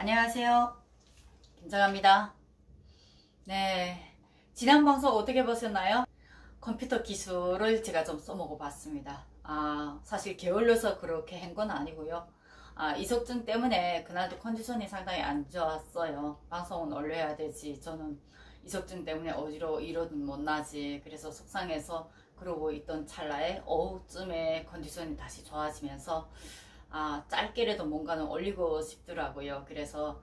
안녕하세요. 김정아입니다. 네, 지난 방송 어떻게 보셨나요? 컴퓨터 기술을 제가 좀 써먹어 봤습니다. 사실 게을러서 그렇게 한 건 아니고요. 이석증 때문에 그날도 컨디션이 상당히 안 좋았어요. 방송은 올려야 되지. 저는 이석증 때문에 어지러워 이러든 못나지. 그래서 속상해서 그러고 있던 찰나에 오후쯤에 컨디션이 다시 좋아지면서 짧게라도 뭔가는 올리고 싶더라고요. 그래서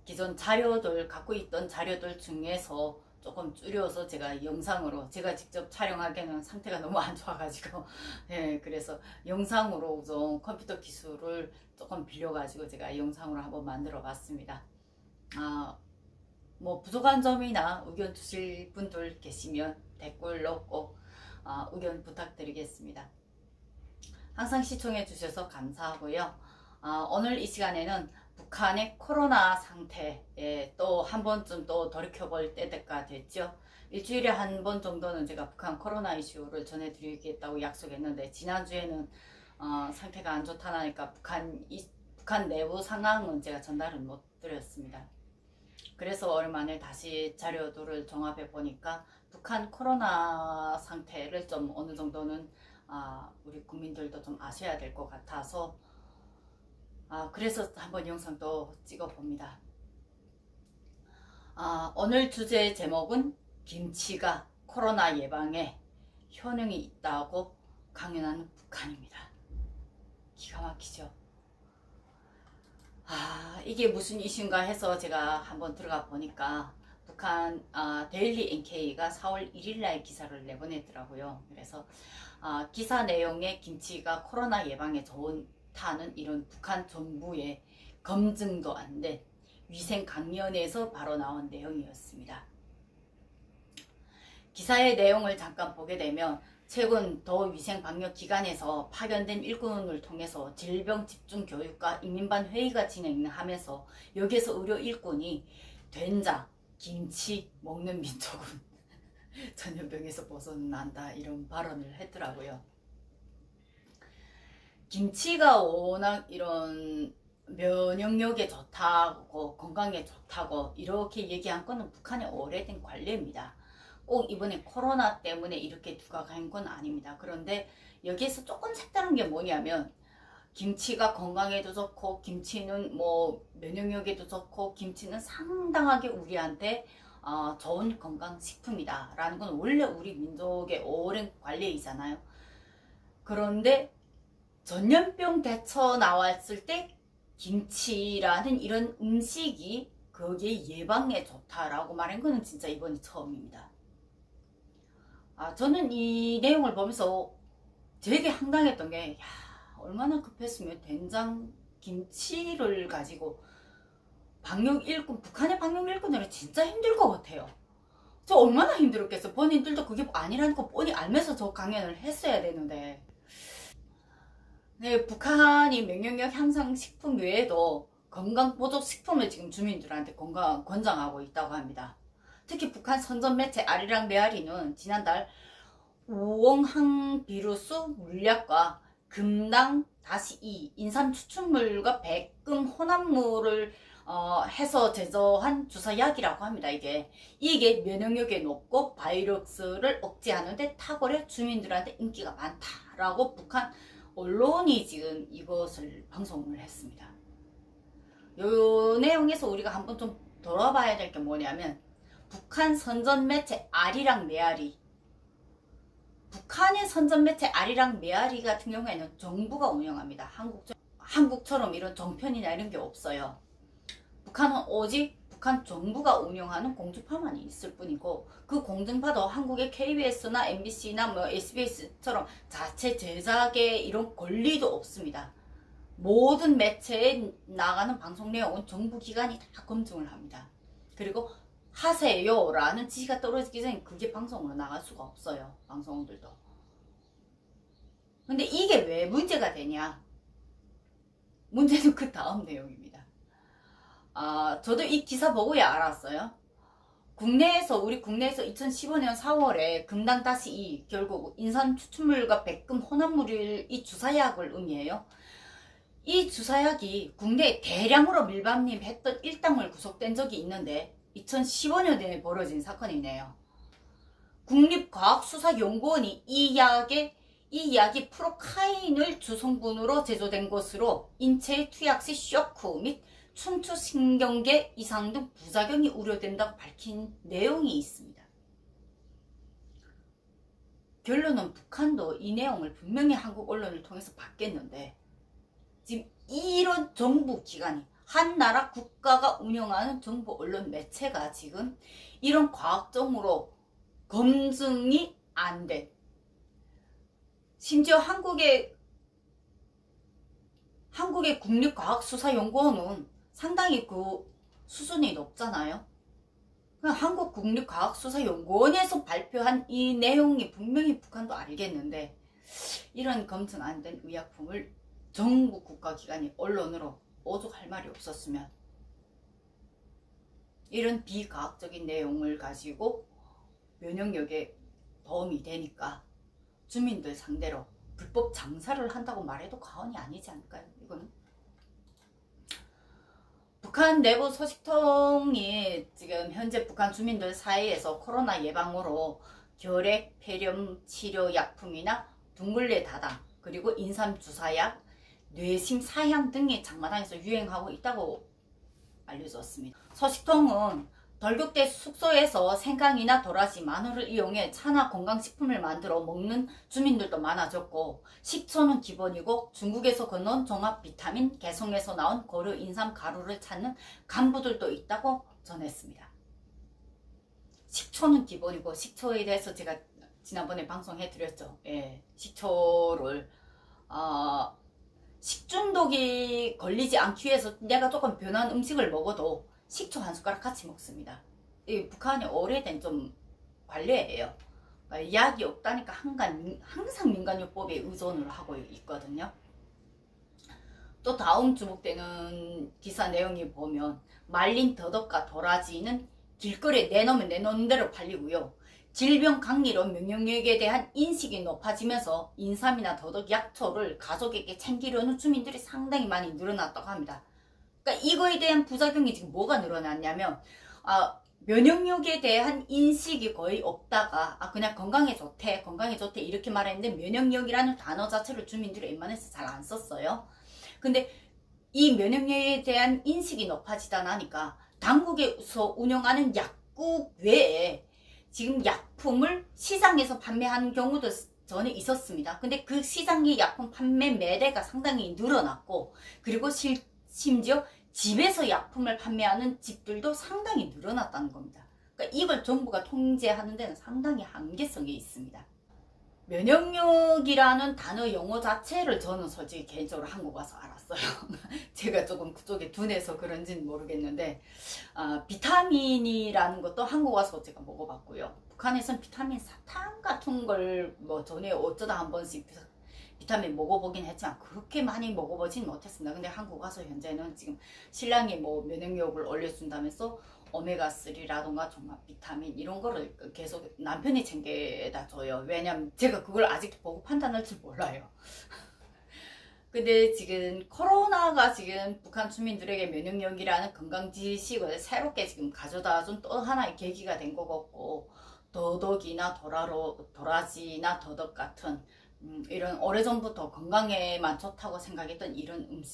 기존 자료들, 갖고 있던 자료들 중에서 조금 줄여서 제가 영상으로, 제가 직접 촬영하기에는 상태가 너무 안 좋아가지고 네, 그래서 영상으로 좀 컴퓨터 기술을 조금 빌려가지고 제가 영상으로 한번 만들어 봤습니다. 뭐 부족한 점이나 의견 주실 분들 계시면 댓글로 꼭 의견 부탁드리겠습니다. 항상 시청해 주셔서 감사하고요. 오늘 이 시간에는 북한의 코로나 상태에 또 한 번쯤 또 돌이켜볼 때가 됐죠. 일주일에 한 번 정도는 제가 북한 코로나 이슈를 전해드리겠다고 약속했는데, 지난주에는 상태가 안 좋다니까 북한 내부 상황은 제가 전달을 못 드렸습니다. 그래서 오랜만에 다시 자료들을 종합해 보니까 북한 코로나 상태를 좀 어느 정도는 우리 국민들도 좀 아셔야 될 것 같아서 그래서 한번 영상도 찍어 봅니다. 오늘 주제 제목은 김치가 코로나 예방에 효능이 있다고 강연하는 북한입니다. 기가 막히죠. 이게 무슨 이슈인가 해서 제가 한번 들어가 보니까 북한 데일리 NK가 4월 1일날 기사를 내보냈더라고요. 그래서 기사 내용에 김치가 코로나 예방에 좋다는 이런 북한 정부의 검증도 안 된 위생 강연에서 바로 나온 내용이었습니다. 기사의 내용을 잠깐 보게 되면 최근 더위생 방역 기관에서 파견된 일꾼을 통해서 질병 집중 교육과 인민반 회의가 진행하면서 여기에서 의료 일꾼이 된장, 김치 먹는 민족은 전염병에서 벗어난다 이런 발언을 했더라고요. 김치가 워낙 이런 면역력에 좋다고 건강에 좋다고 이렇게 얘기한 거는 북한의 오래된 관례입니다. 꼭 이번에 코로나 때문에 이렇게 두각한 건 아닙니다. 그런데 여기에서 조금 색다른 게 뭐냐면, 김치가 건강에도 좋고 김치는 뭐 면역력에도 좋고 김치는 상당하게 우리한테 좋은 건강식품이다 라는 건 원래 우리 민족의 오랜 관례이잖아요. 그런데 전염병 대처 나왔을 때 김치라는 이런 음식이 거기에 예방에 좋다라고 말한 거는 진짜 이번이 처음입니다. 저는 이 내용을 보면서 되게 황당했던 게, 얼마나 급했으면 된장, 김치를 가지고 북한의 방역 일꾼들은 진짜 힘들 것 같아요. 저 얼마나 힘들었겠어. 본인들도 그게 아니라는 거 뻔히 알면서 저 강연을 했어야 되는데. 네, 북한이 면역력 향상 식품 외에도 건강보조식품을 지금 주민들한테 권장하고 있다고 합니다. 특히 북한 선전 매체 아리랑 메아리는 지난달 우엉항 비루스 물약과 금당-2 인삼 추출물과 백금 혼합물을 해서 제조한 주사약이라고 합니다. 이게 면역력이 높고 바이러스를 억제하는 데 탁월해 주민들한테 인기가 많다라고 북한 언론이 지금 이것을 방송을 했습니다. 이 내용에서 우리가 한번 좀 돌아봐야 될 게 뭐냐면, 북한 선전 매체 아리랑 메아리, 북한의 선전 매체 아리랑 메아리 같은 경우에는 정부가 운영합니다. 한국처럼 이런 정편이나 이런 게 없어요. 북한은 오직 북한 정부가 운영하는 공중파만 있을 뿐이고, 그 공중파도 한국의 KBS나 MBC나 뭐 SBS처럼 자체 제작의 이런 권리도 없습니다. 모든 매체에 나가는 방송 내용은 정부 기관이 다 검증을 합니다. 그리고 하세요 라는 지시가 떨어지기 전에 그게 방송으로 나갈 수가 없어요. 방송들도. 근데 이게 왜 문제가 되냐? 문제는 그 다음 내용입니다. 저도 이 기사 보고야 알았어요. 우리 국내에서 2015년 4월에 금당-2 결국 인삼 추출물과 백금 혼합물을 이 주사약을 의미해요. 이 주사약이 국내에 대량으로 밀반입했던 일당물 구속된 적이 있는데 2015년에 벌어진 사건이네요. 국립과학수사연구원이 이 약이 프로카인을 주성분으로 제조된 것으로 인체에 투약 시 쇼크 및 춘추신경계 이상 등 부작용이 우려된다고 밝힌 내용이 있습니다. 결론은 북한도 이 내용을 분명히 한국 언론을 통해서 받겠는데, 지금 이런 정부 기관이, 한 나라 국가가 운영하는 정부 언론 매체가 지금 이런 과학적으로 검증이 안 된, 심지어 한국의 국립과학수사연구원은 상당히 그 수준이 높잖아요. 한국국립과학수사연구원에서 발표한 이 내용이 분명히 북한도 알겠는데, 이런 검증 안 된 의약품을 정부 국가기관이 언론으로 오죽할 말이 없었으면 이런 비과학적인 내용을 가지고 면역력에 도움이 되니까 주민들 상대로 불법 장사를 한다고 말해도 과언이 아니지 않을까요? 이건 북한 내부 소식통이 지금 현재 북한 주민들 사이에서 코로나 예방으로 결핵, 폐렴 치료 약품이나 둥글레 다당, 그리고 인삼 주사약, 뇌심 사향 등이 장마당에서 유행하고 있다고 알려졌습니다. 소식통은 덜격대 숙소에서 생강이나 도라지, 마늘을 이용해 차나 건강식품을 만들어 먹는 주민들도 많아졌고, 식초는 기본이고 중국에서 건너온 종합 비타민, 개성에서 나온 고려 인삼 가루를 찾는 간부들도 있다고 전했습니다. 식초는 기본이고, 식초에 대해서 제가 지난번에 방송해 드렸죠. 예, 식초를 식중독이 걸리지 않기 위해서 내가 조금 변한 음식을 먹어도 식초 한 숟가락 같이 먹습니다. 이 북한이 오래된 좀 관례예요. 그러니까 약이 없다니까 항상 민간요법에 의존을 하고 있거든요. 또 다음 주목되는 기사 내용이 보면, 말린 더덕과 도라지는 길거리에 내놓으면 내놓는 대로 팔리고요. 질병 강리로 면역력에 대한 인식이 높아지면서 인삼이나 더덕, 약초를 가족에게 챙기려는 주민들이 상당히 많이 늘어났다고 합니다. 그러니까 이거에 대한 부작용이 지금 뭐가 늘어났냐면, 면역력에 대한 인식이 거의 없다가 그냥 건강에 좋대 이렇게 말했는데, 면역력이라는 단어 자체를 주민들이 웬만해서 잘 안 썼어요. 근데 이 면역력에 대한 인식이 높아지다 나니까 당국에서 운영하는 약국 외에 지금 약품을 시장에서 판매하는 경우도 전에 있었습니다. 근데 그 시장의 약품 판매 매대가 상당히 늘어났고, 그리고 심지어 집에서 약품을 판매하는 집들도 상당히 늘어났다는 겁니다. 그러니까 이걸 정부가 통제하는 데는 상당히 한계성이 있습니다. 면역력이라는 단어 용어 자체를 저는 솔직히 개인적으로 한국 와서 알았어요. 제가 조금 그쪽에 둔해서 그런지는 모르겠는데, 비타민이라는 것도 한국 와서 제가 먹어봤고요. 북한에서는 비타민 사탕 같은 걸 뭐 전에 어쩌다 한 번씩 비타민 먹어보긴 했지만 그렇게 많이 먹어보진 못했습니다. 근데 한국 와서 현재는 지금 신랑이 뭐 면역력을 올려준다면서 오메가3라던가 종합 비타민 이런 거를 계속 남편이 챙겨다 줘요. 왜냐면 제가 그걸 아직도 보고 판단할 줄 몰라요. 근데 지금 코로나가 지금 북한 주민들에게 면역력이라는 건강 지식을 새롭게 지금 가져다 준 또 하나의 계기가 된 것 같고, 더덕이나 도라지나 더덕 같은 이런 오래전부터 건강에만 좋다고 생각했던 이런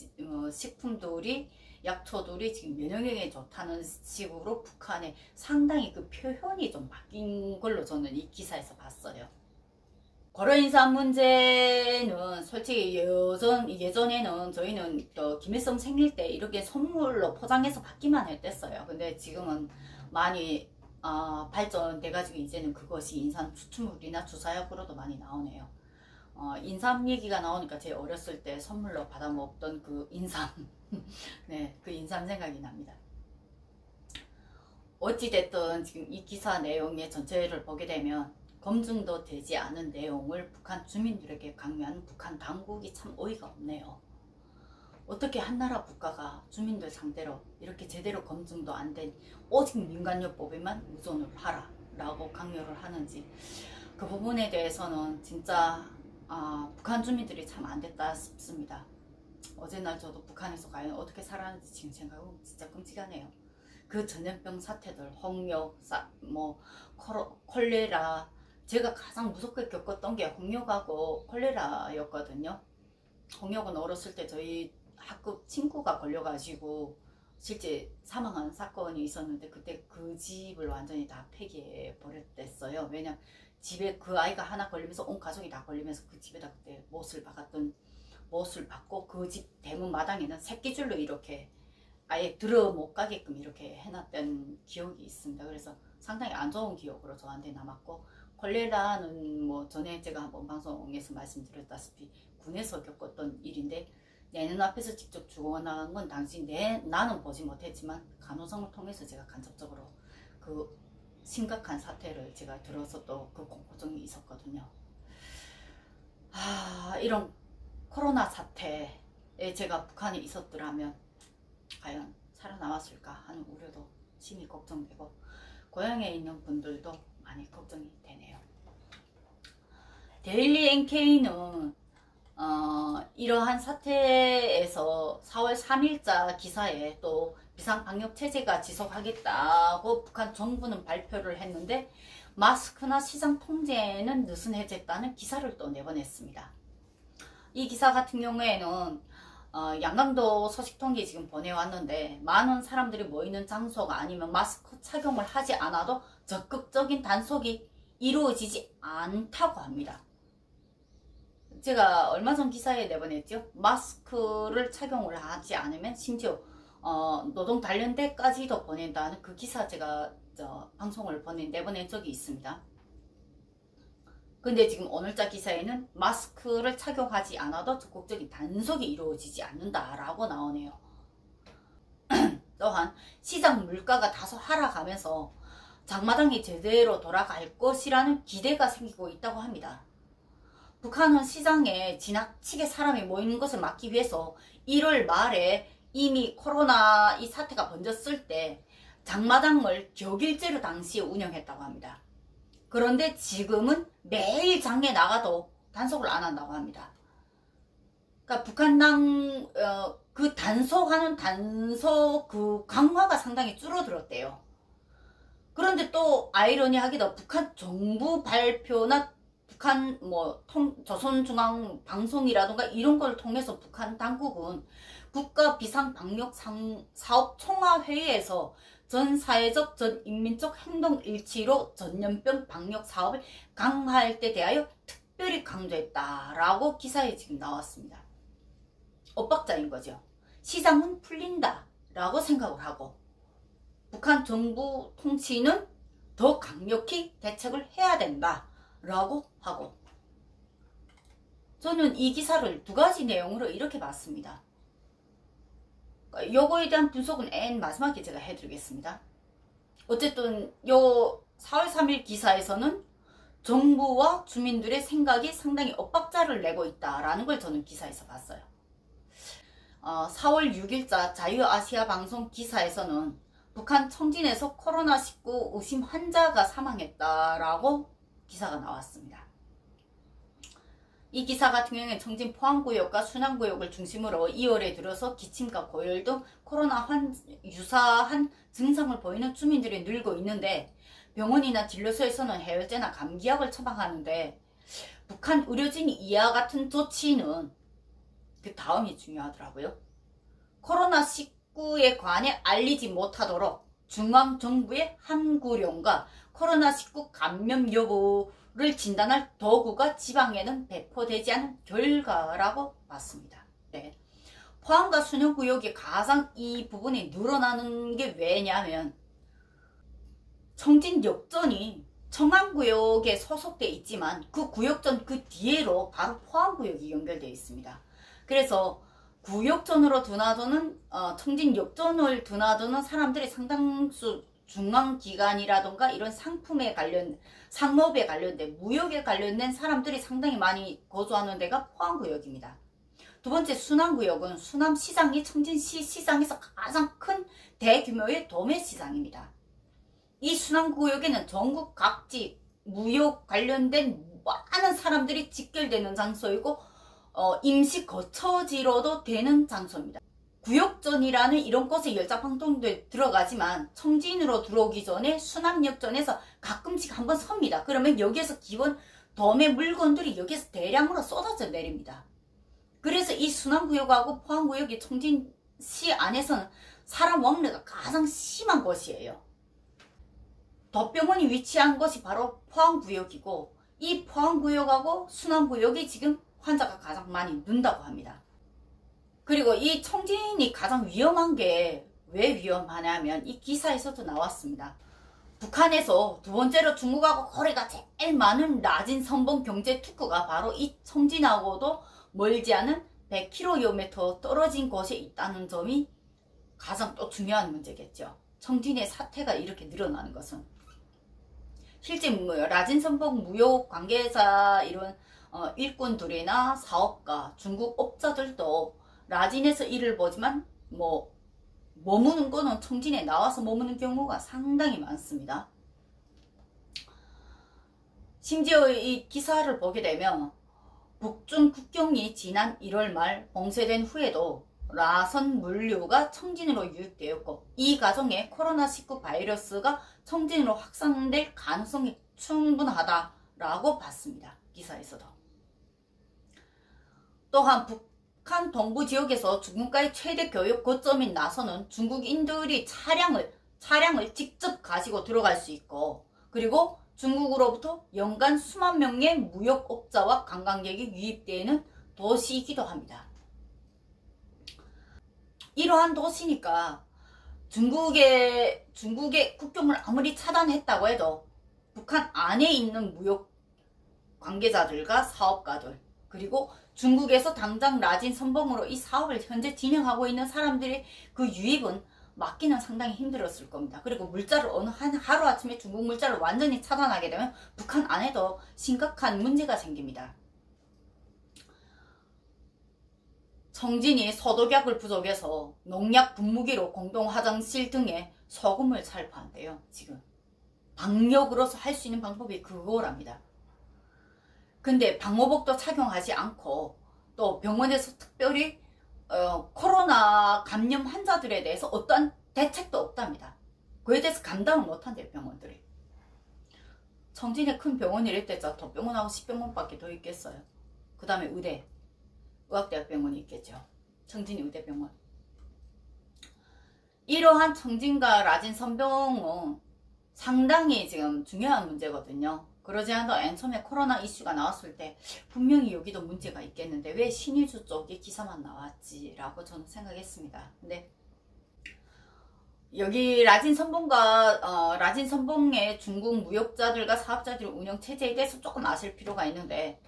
식품들이, 약초들이 지금 면역력에 좋다는 식으로 북한에 상당히 그 표현이 좀 바뀐 걸로 저는 이 기사에서 봤어요. 고려인삼 문제는 솔직히 예전에는 저희는 또 김일성 생일 때 이렇게 선물로 포장해서 받기만 했댔어요. 근데 지금은 많이 발전돼가지고 이제는 그것이 인삼 추출물이나 주사약으로도 많이 나오네요. 인삼 얘기가 나오니까 제 어렸을 때 선물로 받아 먹던 그 인삼 네, 그 인삼 생각이 납니다. 어찌됐든 지금 이 기사 내용의 전체를 보게 되면 검증도 되지 않은 내용을 북한 주민들에게 강요하는 북한 당국이 참 어이가 없네요. 어떻게 한나라 국가가 주민들 상대로 이렇게 제대로 검증도 안 된 오직 민간요법에만 의존을 하라 라고 강요를 하는지, 그 부분에 대해서는 진짜 북한 주민들이 참 안 됐다 싶습니다. 어제날 저도 북한에서 과연 어떻게 살았는지 지금 생각하면 진짜 끔찍하네요. 그 전염병 사태들, 홍역, 콜레라, 제가 가장 무섭게 겪었던 게 홍역하고 콜레라였거든요. 홍역은 어렸을 때 저희 학급 친구가 걸려가지고 실제 사망한 사건이 있었는데 그때 그 집을 완전히 다 폐기해 버렸댔어요. 왜냐면 집에 그 아이가 하나 걸리면서 온 가족이 다 걸리면서 그 집에다 그때 못을 박고 그 집 대문 마당에는 새끼줄로 이렇게 아예 들어 못 가게끔 이렇게 해놨던 기억이 있습니다. 그래서 상당히 안 좋은 기억으로 저한테 남았고, 콜레라는 뭐 전에 제가 한번 방송에서 말씀드렸다시피 군에서 겪었던 일인데, 내 눈앞에서 직접 죽어나간 건 나는 보지 못했지만 간호성을 통해서 제가 간접적으로 그 심각한 사태를 제가 들어서 또 그 공포증이 있었거든요. 이런 코로나 사태에 제가 북한에 있었더라면 과연 살아남았을까 하는 우려도 심히 걱정되고, 고향에 있는 분들도 많이 걱정이 되네요. 데일리 NK는 이러한 사태에서 4월 3일자 기사에 또 비상방역체제가 지속하겠다고 북한 정부는 발표를 했는데, 마스크나 시장 통제는 느슨해졌다는 기사를 또 내보냈습니다. 이 기사 같은 경우에는 양강도 소식통계 지금 보내왔는데, 많은 사람들이 모이는 장소가 아니면 마스크 착용을 하지 않아도 적극적인 단속이 이루어지지 않다고 합니다. 제가 얼마 전 기사에 내보냈죠. 마스크를 착용을 하지 않으면 심지어 노동 단련대까지도 보낸다는 그 기사 제가 방송을 내보낸 적이 있습니다. 근데 지금 오늘자 기사에는 마스크를 착용하지 않아도 적극적인 단속이 이루어지지 않는다라고 나오네요. 또한 시장 물가가 다소 하락하면서 장마당이 제대로 돌아갈 것이라는 기대가 생기고 있다고 합니다. 북한은 시장에 지나치게 사람이 모이는 것을 막기 위해서 1월 말에 이미 코로나 이 사태가 번졌을 때 장마당을 격일제로 당시에 운영했다고 합니다. 그런데 지금은 매일 장에 나가도 단속을 안 한다고 합니다. 그러니까 북한당 그 단속하는 그 강화가 상당히 줄어들었대요. 그런데 또 아이러니하게도 북한 정부 발표나 북한 조선중앙방송이라든가 이런 걸 통해서 북한 당국은 국가 비상방역사업 총화회의에서 전 사회적, 전 인민적 행동 일치로 전염병 방역 사업을 강화할 때 대하여 특별히 강조했다라고 기사에 지금 나왔습니다. 엇박자인 거죠. 시장은 풀린다 라고 생각을 하고, 북한 정부 통치는 더 강력히 대책을 해야 된다 라고 하고, 저는 이 기사를 두 가지 내용으로 이렇게 봤습니다. 요거에 대한 분석은 맨 마지막에 제가 해드리겠습니다. 어쨌든 요 4월 3일 기사에서는 정부와 주민들의 생각이 상당히 엇박자를 내고 있다라는 걸 저는 기사에서 봤어요. 4월 6일자 자유아시아 방송 기사에서는 북한 청진에서 코로나19 의심 환자가 사망했다라고 기사가 나왔습니다. 이 기사 같은 경우에는 청진 포항구역과 순안구역을 중심으로 2월에 들어서 기침과 고열 등 코로나 유사한 증상을 보이는 주민들이 늘고 있는데, 병원이나 진료소에서는 해열제나 감기약을 처방하는데, 북한 의료진이 이와 같은 조치는 그 다음이 중요하더라고요. 코로나19에 관해 알리지 못하도록 중앙정부의 함구령과 코로나19 감염 여부를 진단할 도구가 지방에는 배포되지 않은 결과라고 봤습니다. 네. 포항과 순현구역이 가장 이 부분이 늘어나는 게 왜냐면, 청진역전이 청안구역에 소속돼 있지만 그 구역전 그 뒤로 바로 포항구역이 연결되어 있습니다. 그래서 구역전으로 드나드는 청진역전을 드나드는 사람들이 상당수 중앙기관이라던가 이런 상업에 관련된 무역에 관련된 사람들이 상당히 많이 거주하는 데가 포항구역입니다. 두 번째 순안구역은 순암시장이 청진시 시장에서 가장 큰 대규모의 도매시장입니다. 이 순안구역에는 전국 각지 무역 관련된 많은 사람들이 직결되는 장소이고, 임시 거처지로도 되는 장소입니다. 구역전이라는 이런 곳에 열차방통도 들어가지만 청진으로 들어오기 전에 수남역전에서 가끔씩 한번 섭니다. 그러면 여기에서 기본 덤의 물건들이 여기에서 대량으로 쏟아져 내립니다. 그래서 이 순환구역하고 포항구역이 청진시 안에서는 사람 왕래가 가장 심한 곳이에요. 덧병원이 위치한 곳이 바로 포항구역이고 이 포항구역하고 순환구역이 지금 환자가 가장 많이 는다고 합니다. 그리고 이 청진이 가장 위험한 게 왜 위험하냐면 이 기사에서도 나왔습니다. 북한에서 두 번째로 중국하고 거리가 제일 많은 라진 선봉 경제 특구가 바로 이 청진하고도 멀지 않은 100km 떨어진 곳에 있다는 점이 가장 또 중요한 문제겠죠. 청진의 사태가 이렇게 늘어나는 것은 실제 라진 선봉 무역 관계자 이런 일꾼들이나 사업가, 중국 업자들도 라진에서 일을 보지만 머무는 거는 청진에 나와서 머무는 경우가 상당히 많습니다. 심지어 이 기사를 보게 되면 북중 국경이 지난 1월 말 봉쇄된 후에도 라선 물류가 청진으로 유입되었고 이 과정에 코로나19 바이러스가 청진으로 확산될 가능성이 충분하다라고 봤습니다. 기사에서도. 또한 북한 동부 지역에서 중국과의 최대 교역 거점인 나선은 중국인들이 차량을 직접 가지고 들어갈 수 있고 그리고 중국으로부터 연간 수만 명의 무역업자와 관광객이 유입되는 도시이기도 합니다. 이러한 도시니까 중국의 국경을 아무리 차단했다고 해도 북한 안에 있는 무역 관계자들과 사업가들 그리고 중국에서 당장 라진 선봉으로 이 사업을 현재 진행하고 있는 사람들의 그 유입은 막기는 상당히 힘들었을 겁니다. 그리고 물자를 하루아침에 중국 물자를 완전히 차단하게 되면 북한 안에도 심각한 문제가 생깁니다. 청진이 서독약을 부족해서 농약 분무기로 공동 화장실 등에 소금을 살포한대요. 지금 방역으로서 할 수 있는 방법이 그거랍니다. 근데 방호복도 착용하지 않고 또 병원에서 특별히 코로나 감염 환자들에 대해서 어떠한 대책도 없답니다. 그에 대해서 감당을 못한대요. 병원들이. 청진에 큰 병원이 이럴 때 덧병원하고 시병원밖에 더 있겠어요. 그 다음에 의학대학병원이 있겠죠. 청진이 의대병원. 이러한 청진과 라진 선병은 상당히 지금 중요한 문제거든요. 그러지 않아도 맨 처음에 코로나 이슈가 나왔을 때 분명히 여기도 문제가 있겠는데 왜 신의주 쪽에 기사만 나왔지 라고 저는 생각했습니다. 근데 여기 라진 선봉과 라진 선봉의 중국 무역자들과 사업자들의 운영 체제에 대해서 조금 아실 필요가 있는데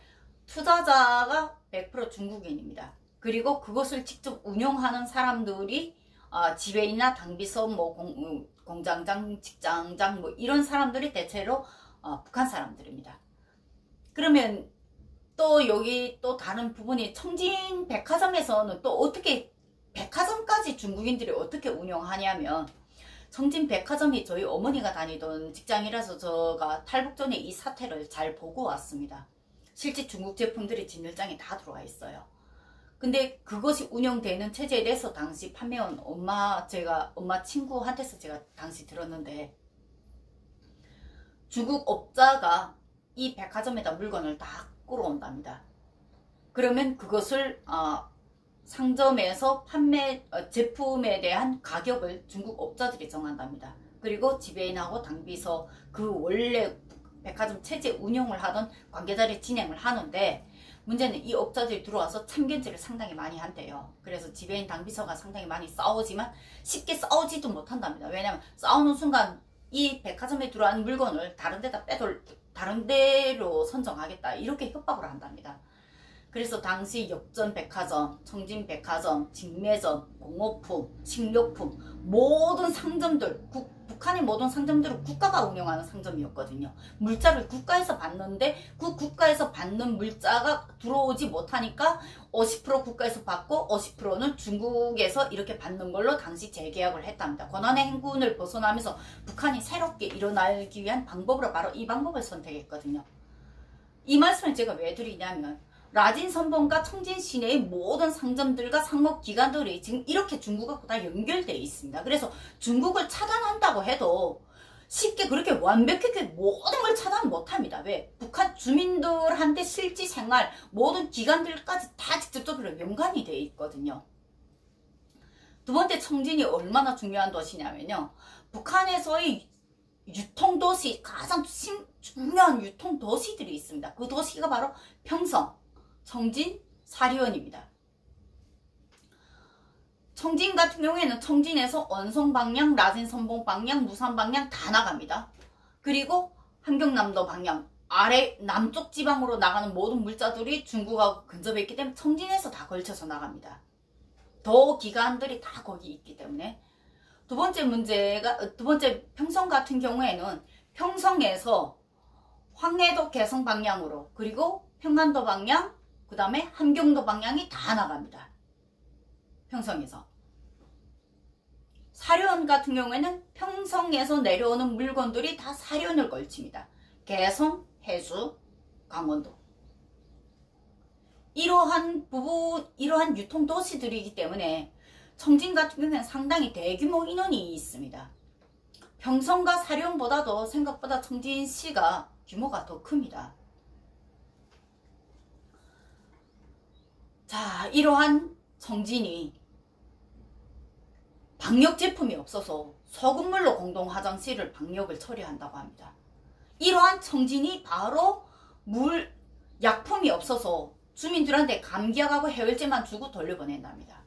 투자자가 100% 중국인입니다. 그리고 그것을 직접 운영하는 사람들이 지배인이나 당비서 공장장, 직장장 이런 사람들이 대체로 북한 사람들입니다. 그러면 또 여기 또 다른 부분이 청진 백화점에서는 또 어떻게 백화점까지 중국인들이 어떻게 운영하냐면 청진 백화점이 저희 어머니가 다니던 직장이라서 제가 탈북 전에 이 사태를 잘 보고 왔습니다. 실제 중국 제품들이 진열장에 다 들어와 있어요. 근데 그것이 운영되는 체제에 대해서 당시 판매원 엄마 친구한테서 제가 당시 들었는데 중국 업자가 이 백화점에다 물건을 다 끌어온답니다. 그러면 그것을 상점에서 제품에 대한 가격을 중국 업자들이 정한답니다. 그리고 지배인하고 당비서 그 원래 백화점 체제 운영을 하던 관계자들이 진행을 하는데 문제는 이 업자들이 들어와서 참견질을 상당히 많이 한대요. 그래서 지배인 당비서가 상당히 많이 싸우지만 쉽게 싸우지도 못한답니다. 왜냐하면 싸우는 순간 이 백화점에 들어온 물건을 다른 데로 선정하겠다 이렇게 협박을 한답니다. 그래서 당시 역전백화점, 청진백화점, 직매점, 공업품, 식료품 모든 상점들 북한의 모든 상점들은 국가가 운영하는 상점이었거든요. 물자를 국가에서 받는데 그 국가에서 받는 물자가 들어오지 못하니까 50% 국가에서 받고 50%는 중국에서 이렇게 받는 걸로 당시 재계약을 했답니다. 권한의 행군을 벗어나면서 북한이 새롭게 일어나기 위한 방법으로 바로 이 방법을 선택했거든요. 이 말씀을 제가 왜 드리냐면 라진 선봉과 청진 시내의 모든 상점들과 상업기관들이 지금 이렇게 중국하고 다 연결되어 있습니다. 그래서 중국을 차단한다고 해도 쉽게 그렇게 완벽하게 모든 걸 차단 못합니다. 왜? 북한 주민들한테 실제 생활 모든 기관들까지 다 직접적으로 연관이 되어 있거든요. 두 번째, 청진이 얼마나 중요한 도시냐면요, 북한에서의 유통도시, 가장 중요한 유통도시들이 있습니다. 그 도시가 바로 평성, 청진, 사리원입니다. 청진 같은 경우에는 청진에서 원성 방향, 라진 선봉 방향, 무산 방향 다 나갑니다. 그리고 함경남도 방향, 아래 남쪽 지방으로 나가는 모든 물자들이 중국하고 근접해 있기 때문에 청진에서 다 걸쳐서 나갑니다. 도 기관들이 다 거기 있기 때문에. 두 번째 평성 같은 경우에는 평성에서 황해도 개성 방향으로, 그리고 평안도 방향, 그 다음에 함경도 방향이 다 나갑니다. 평성에서. 사려원 같은 경우에는 평성에서 내려오는 물건들이 다 사려원을 걸칩니다. 개성, 해수, 강원도. 이러한 유통도시들이기 때문에 청진 같은 경우는 상당히 대규모 인원이 있습니다. 평성과 사려원보다도 생각보다 청진시가 규모가 더 큽니다. 자, 이러한 청진이 방역 제품이 없어서 소금물로 공동 화장실을 방역을 처리한다고 합니다. 이러한 청진이 바로 약품이 없어서 주민들한테 감기약하고 해열제만 주고 돌려보낸답니다.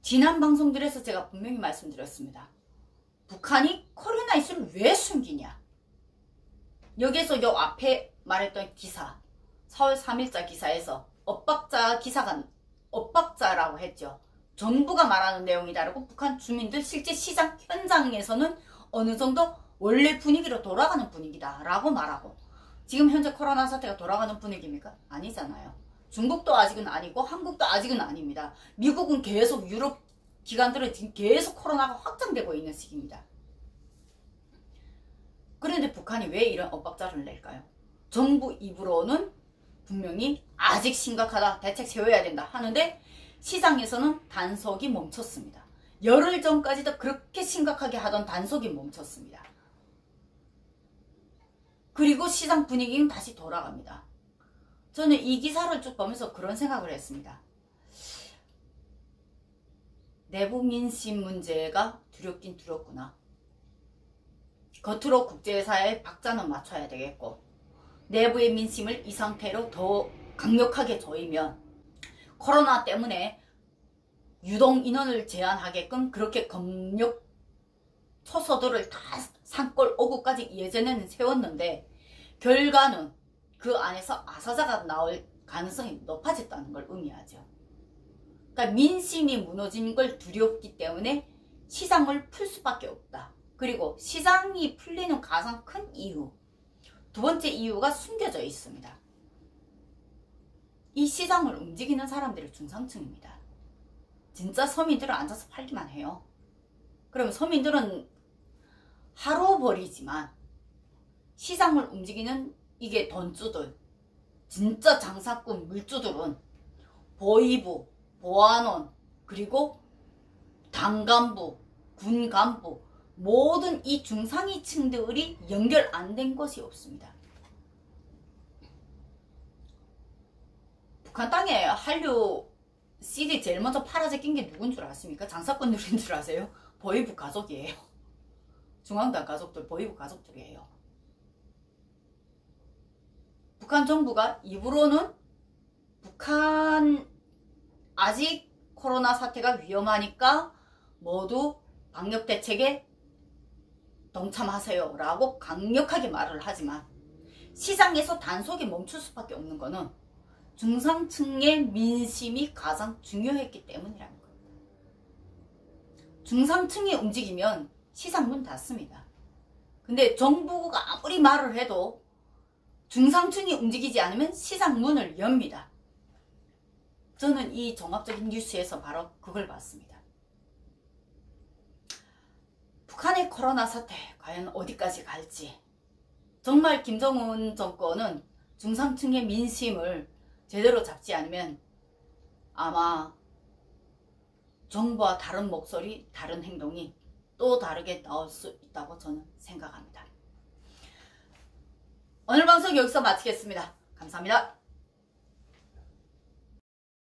지난 방송들에서 제가 분명히 말씀드렸습니다. 북한이 코로나 이슈를 왜 숨기냐? 여기에서 요 앞에 말했던 기사, 4월 3일자 기사에서 엇박자라고 했죠. 정부가 말하는 내용이 다르고 북한 주민들 실제 시장 현장에서는 어느 정도 원래 분위기로 돌아가는 분위기다 라고 말하고, 지금 현재 코로나 사태가 돌아가는 분위기입니까? 아니잖아요. 중국도 아직은 아니고 한국도 아직은 아닙니다. 미국은 계속, 유럽 기관들은 지금 계속 코로나가 확장되고 있는 시기입니다. 그런데 북한이 왜 이런 엇박자를 낼까요? 정부 입으로는 분명히 아직 심각하다, 대책 세워야 된다 하는데 시장에서는 단속이 멈췄습니다. 열흘 전까지도 그렇게 심각하게 하던 단속이 멈췄습니다. 그리고 시장 분위기는 다시 돌아갑니다. 저는 이 기사를 쭉 보면서 그런 생각을 했습니다. 내부 민심 문제가 두렵긴 두렵구나. 겉으로 국제사회의 박자는 맞춰야 되겠고, 내부의 민심을 이 상태로 더 강력하게 조이면 코로나 때문에 유동 인원을 제한하게끔 그렇게 검역 초소들을 다 산골 오구까지 예전에는 세웠는데 결과는 그 안에서 아사자가 나올 가능성이 높아졌다는 걸 의미하죠. 그러니까 민심이 무너지는 걸 두렵기 때문에 시장을 풀 수밖에 없다. 그리고 시장이 풀리는 가장 큰 이유, 두 번째 이유가 숨겨져 있습니다. 이 시장을 움직이는 사람들이 중상층입니다. 진짜 서민들은 앉아서 팔기만 해요. 그러면 서민들은 하루 벌이지만 시장을 움직이는 이게 돈주들, 진짜 장사꾼 물주들은 보위부, 보안원, 그리고 당간부, 군간부, 모든 이 중상위층들이 연결 안 된 것이 없습니다. 북한 땅에 한류 CD 제일 먼저 팔아제 낀 게 누군 줄 아십니까? 장사꾼들인 줄 아세요? 보위부 가족이에요. 중앙당 가족들, 보위부 가족들이에요. 북한 정부가 입으로는 북한 아직 코로나 사태가 위험하니까 모두 방역 대책에 동참하세요 라고 강력하게 말을 하지만 시장에서 단속이 멈출 수밖에 없는 거는 중상층의 민심이 가장 중요했기 때문이라는 겁니다. 중상층이 움직이면 시장 문 닫습니다. 근데 정부가 아무리 말을 해도 중상층이 움직이지 않으면 시장 문을 엽니다. 저는 이 종합적인 뉴스에서 바로 그걸 봤습니다. 북한의 코로나 사태 과연 어디까지 갈지, 정말 김정은 정권은 중산층의 민심을 제대로 잡지 않으면 아마 정부와 다른 목소리, 다른 행동이 또 다르게 나올 수 있다고 저는 생각합니다. 오늘 방송 여기서 마치겠습니다. 감사합니다.